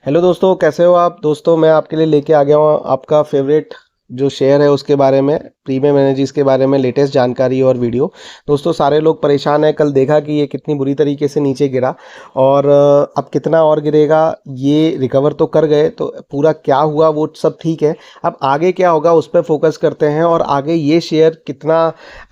Hello दोस्तों, कैसे हो आप? दोस्तों मैं आपके लिए लेके आ गया हूँ आपका फेवरेट जो शेयर है उसके बारे में, प्रीमियम एनर्जीज के बारे में लेटेस्ट जानकारी और वीडियो। दोस्तों सारे लोग परेशान हैं। कल देखा कि ये कितनी बुरी तरीके से नीचे गिरा और अब कितना और गिरेगा। ये रिकवर तो कर गए, तो पूरा क्या हुआ वो सब ठीक है। अब आगे क्या होगा उस पर फोकस करते हैं और आगे ये शेयर कितना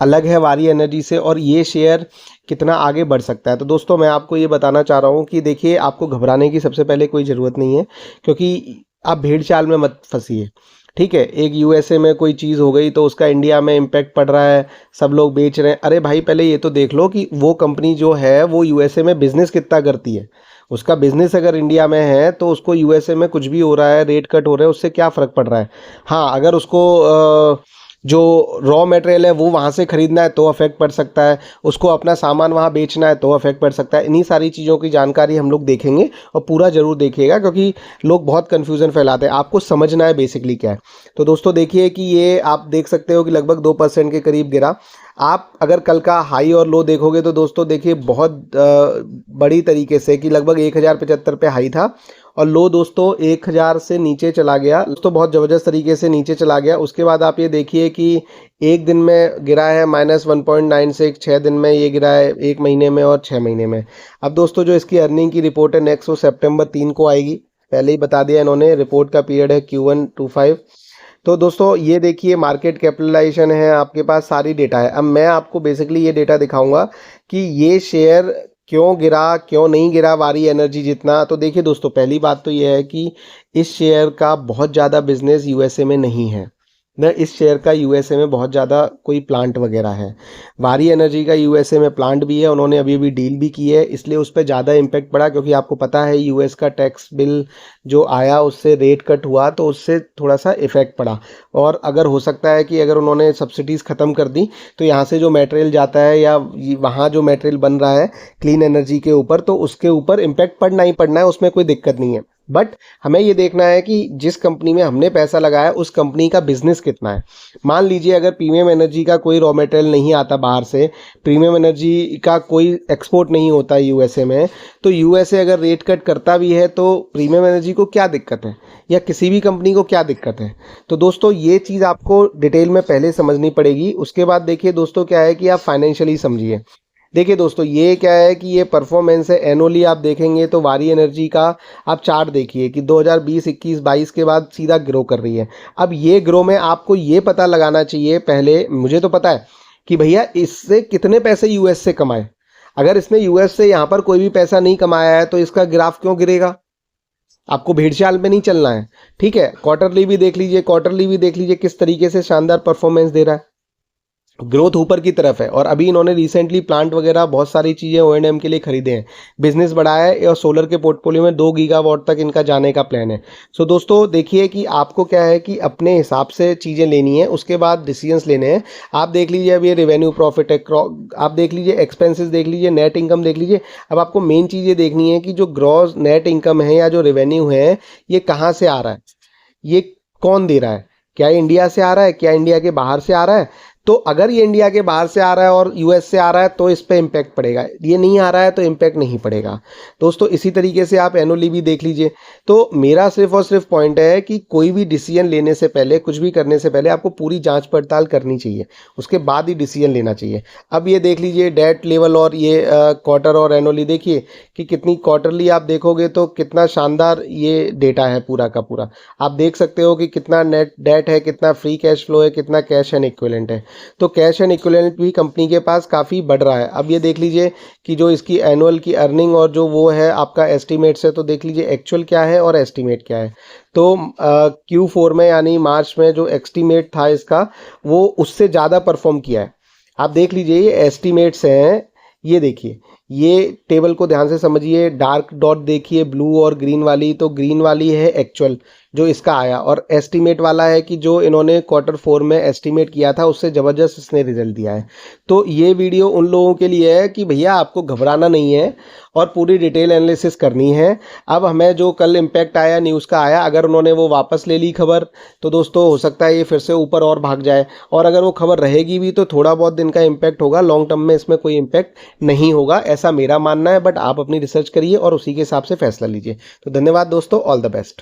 अलग है वारी एनर्जी से और ये शेयर कितना आगे बढ़ सकता है। तो दोस्तों मैं आपको ये बताना चाह रहा हूँ कि देखिए, आपको घबराने की सबसे पहले कोई ज़रूरत नहीं है, क्योंकि आप भेड़ चाल में मत फंसिए। ठीक है, एक यूएसए में कोई चीज़ हो गई तो उसका इंडिया में इम्पैक्ट पड़ रहा है, सब लोग बेच रहे हैं। अरे भाई, पहले ये तो देख लो कि वो कंपनी जो है वो यूएसए में बिजनेस कितना करती है। उसका बिजनेस अगर इंडिया में है तो उसको यूएसए में कुछ भी हो रहा है, रेट कट हो रहे हैं, उससे क्या फ़र्क पड़ रहा है। हाँ, अगर उसको जो रॉ मटेरियल है वो वहाँ से ख़रीदना है तो अफेक्ट पड़ सकता है, उसको अपना सामान वहाँ बेचना है तो अफेक्ट पड़ सकता है। इन्हीं सारी चीज़ों की जानकारी हम लोग देखेंगे और पूरा ज़रूर देखिएगा, क्योंकि लोग बहुत कन्फ्यूज़न फैलाते हैं। आपको समझना है बेसिकली क्या है। तो दोस्तों देखिए कि ये आप देख सकते हो कि लगभग 2% के करीब गिरा। आप अगर कल का हाई और लो देखोगे तो दोस्तों देखिए बहुत बड़ी तरीके से कि लगभग 1075 पे हाई था और लो दोस्तों 1000 से नीचे चला गया। दोस्तों बहुत ज़बरदस्त तरीके से नीचे चला गया। उसके बाद आप ये देखिए कि एक दिन में गिरा है -1.96, 6 दिन में ये गिरा है, 1 महीने में और 6 महीने में। अब दोस्तों जो इसकी अर्निंग की रिपोर्ट है नेक्स्ट वो सितंबर 3 को आएगी। पहले ही बता दिया इन्होंने, रिपोर्ट का पीरियड है Q1 25। तो दोस्तों ये देखिए, मार्केट कैपिटलाइजेशन है, आपके पास सारी डेटा है। अब मैं आपको बेसिकली ये डेटा दिखाऊंगा कि ये शेयर क्यों गिरा, क्यों नहीं गिरा वारी एनर्जी जितना। तो देखिए दोस्तों, पहली बात तो ये है कि इस शेयर का बहुत ज़्यादा बिजनेस यूएसए में नहीं है न इस शेयर का यूएसए में बहुत ज़्यादा कोई प्लांट वगैरह है। वारी एनर्जी का यूएसए में प्लांट भी है, उन्होंने अभी अभी डील भी की है, इसलिए उस पर ज़्यादा इम्पैक्ट पड़ा, क्योंकि आपको पता है यूएस का टैक्स बिल जो आया उससे रेट कट हुआ तो उससे थोड़ा सा इफेक्ट पड़ा। और अगर हो सकता है कि अगर उन्होंने सब्सिडीज़ ख़त्म कर दी तो यहाँ से जो मटेरियल जाता है या वहाँ जो मटेरियल बन रहा है क्लीन एनर्जी के ऊपर, तो उसके ऊपर इम्पैक्ट पड़ना ही पड़ना है, उसमें कोई दिक्कत नहीं है। बट हमें ये देखना है कि जिस कंपनी में हमने पैसा लगाया उस कंपनी का बिजनेस कितना है। मान लीजिए अगर प्रीमियम एनर्जी का कोई रॉ मटेरियल नहीं आता बाहर से, प्रीमियम एनर्जी का कोई एक्सपोर्ट नहीं होता यूएसए में, तो यूएसए अगर रेट कट करता भी है तो प्रीमियम एनर्जी को क्या दिक्कत है या किसी भी कंपनी को क्या दिक्कत है। तो दोस्तों ये चीज़ आपको डिटेल में पहले समझनी पड़ेगी। उसके बाद देखिए दोस्तों क्या है कि आप फाइनेंशियली समझिए। देखिए दोस्तों, ये क्या है कि ये परफॉर्मेंस है। एनुअली आप देखेंगे तो वारी एनर्जी का आप चार्ट देखिए कि 2020, 21, 22 के बाद सीधा ग्रो कर रही है। अब ये ग्रो में आपको ये पता लगाना चाहिए पहले, मुझे तो पता है कि भैया इससे कितने पैसे यूएस से कमाए। अगर इसने यूएस से यहाँ पर कोई भी पैसा नहीं कमाया है तो इसका ग्राफ क्यों गिरेगा। आपको भेड़चाल में नहीं चलना है। ठीक है, क्वार्टरली भी देख लीजिए, क्वार्टरली भी देख लीजिए किस तरीके से शानदार परफॉर्मेंस दे रहा है, ग्रोथ ऊपर की तरफ है। और अभी इन्होंने रिसेंटली प्लांट वगैरह बहुत सारी चीज़ें O&M के लिए खरीदे हैं, बिजनेस बढ़ाया है और सोलर के पोर्टफोलियो में 2 गीगावाट तक इनका जाने का प्लान है। सो दोस्तों देखिए कि आपको क्या है कि अपने हिसाब से चीज़ें लेनी है, उसके बाद डिसीजंस लेने हैं। आप देख लीजिए अब ये रेवेन्यू प्रॉफिट है, आप देख लीजिए एक्सपेंसेस देख लीजिए, नेट इनकम देख लीजिए। अब आपको मेन चीज़ ये देखनी है कि जो ग्रॉस नेट इनकम है या जो रेवेन्यू है ये कहाँ से आ रहा है, ये कौन दे रहा है। क्या ये इंडिया से आ रहा है, क्या इंडिया के बाहर से आ रहा है। तो अगर ये इंडिया के बाहर से आ रहा है और यूएस से आ रहा है तो इस पे इम्पैक्ट पड़ेगा, ये नहीं आ रहा है तो इम्पैक्ट नहीं पड़ेगा। दोस्तों इसी तरीके से आप एनुअली भी देख लीजिए। तो मेरा सिर्फ और सिर्फ पॉइंट है कि कोई भी डिसीजन लेने से पहले, कुछ भी करने से पहले आपको पूरी जांच पड़ताल करनी चाहिए, उसके बाद ही डिसीजन लेना चाहिए। अब ये देख लीजिए डेट लेवल और ये क्वार्टर और एनुअली देखिए कि कितनी, क्वार्टरली आप देखोगे तो कितना शानदार ये डेटा है पूरा का पूरा। आप देख सकते हो कि कितना नेट डेट है, कितना फ्री कैश फ्लो है, कितना कैश एंड इक्विवेलेंट है। तो कैश एंड इक्विवेलेंट भी कंपनी के पास काफ़ी बढ़ रहा है। अब ये देख लीजिए कि जो इसकी एनुअल की अर्निंग और जो वो है आपका एस्टीमेट्स है, तो देख लीजिए एक्चुअल क्या है और एस्टीमेट क्या है। तो Q4 में यानी मार्च में जो एस्टीमेट था इसका वो उससे ज़्यादा परफॉर्म किया है। आप देख लीजिए ये एस्टीमेट्स हैं, ये देखिए, ये टेबल को ध्यान से समझिए, डार्क डॉट देखिए ब्लू और ग्रीन वाली, तो ग्रीन वाली है एक्चुअल जो इसका आया, और एस्टीमेट वाला है कि जो इन्होंने क्वार्टर 4 में एस्टीमेट किया था उससे ज़बरदस्त इसने रिजल्ट दिया है। तो ये वीडियो उन लोगों के लिए है कि भैया आपको घबराना नहीं है और पूरी डिटेल एनालिसिस करनी है। अब हमें जो कल इम्पैक्ट आया न्यूज़ का आया, अगर उन्होंने वो वापस ले ली खबर तो दोस्तों हो सकता है ये फिर से ऊपर और भाग जाए, और अगर वो खबर रहेगी भी तो थोड़ा बहुत दिन का इम्पैक्ट होगा, लॉन्ग टर्म में इसमें कोई इम्पैक्ट नहीं होगा, ऐसा मेरा मानना है। बट आप अपनी रिसर्च करिए और उसी के हिसाब से फैसला लीजिए। तो धन्यवाद दोस्तों, ऑल द बेस्ट।